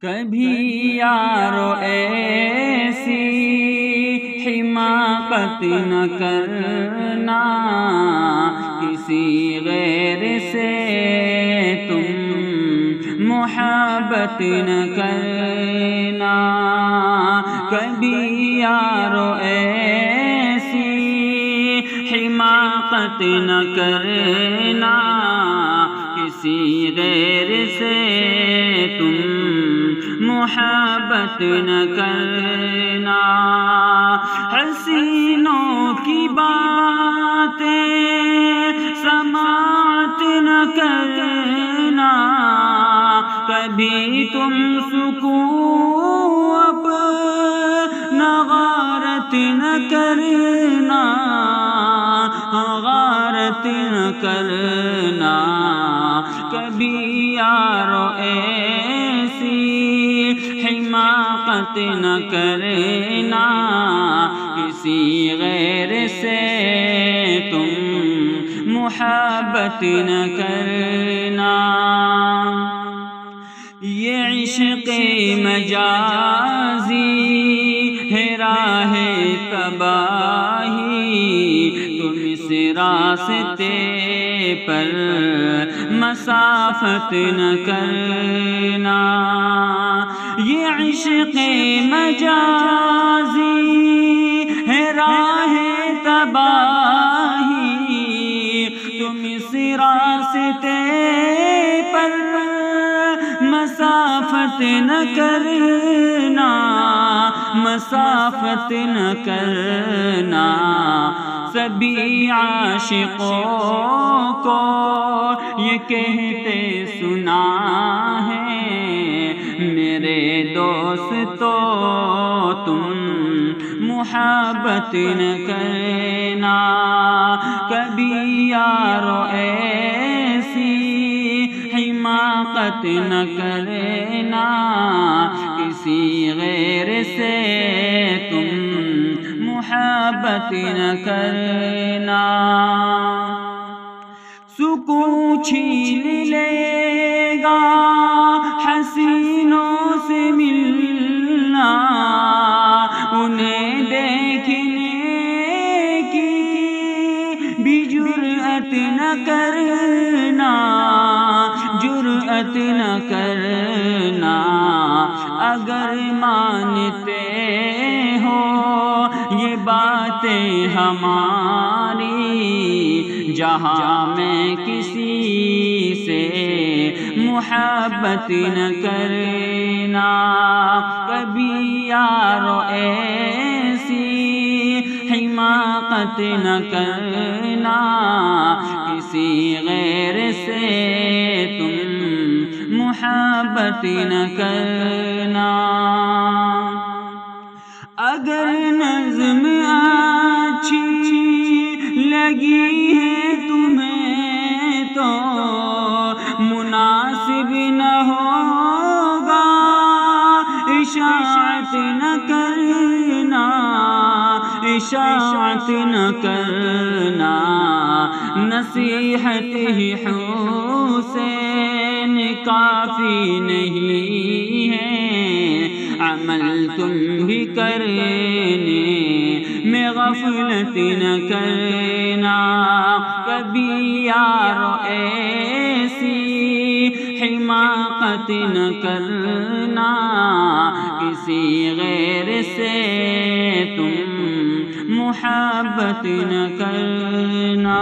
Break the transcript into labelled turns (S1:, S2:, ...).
S1: کبھی یارو ایسی حماقت نہ کرنا، کسی غیر سے تم محبت نہ کرنا۔ کبھی یارو ایسی حماقت نہ کرنا، کسی غیر سے تم محبت نہ کرنا۔ حسینوں کی باتیں سماعت نہ کرنا، کبھی تم سکون اپنا غارت نہ کرنا، غارت نہ کرنا۔ کبھی یارو ایسی حماقت نہ کرنا، کسی غیر سے تم محبت نہ کرنا۔ یہ عشق مجازی ہے راہ تباہی، تم اس راستے پر مسافت نہ کرنا۔ یہ عشق مجازی ہے راہ تباہی، تم اس راستے پر مسافت نہ کرنا، مسافت نہ کرنا۔ سبھی عاشقوں کو یہ کہتے سنا ہے، میرے دوستو تم محبت نہ کرنا۔ کبھی یارو ایسی حماقت نہ کرنا، کسی غیر سے تم محبت نہ کرنا۔ سکون چھین لے گا حسینوں سے ملنا، انہیں دیکھنے کی بھی جرأت نہ کرنا، جرأت نہ کرنا۔ اگر مانتے ہو یہ باتیں ہماری، جہاں میں کسی سے محبت نہ کرنا۔ کبھی یارو ایسی حماقت نہ کرنا، کسی غیر سے تم محبت نہ کرنا۔ اگر نظم اچھی لگی ہے تمہیں تو مناسب نہ ہوگا اشاعت نہ کرنا، اشاعت نہ کرنا۔ نصیحت ہی حسین کافی نہیں ہے، عمل تم بھی کرنے میں غفلت نہ کرنا۔ کبھی یارو ایسی حماقت نہ کرنا، کسی غیر سے تم محبت نہ کرنا۔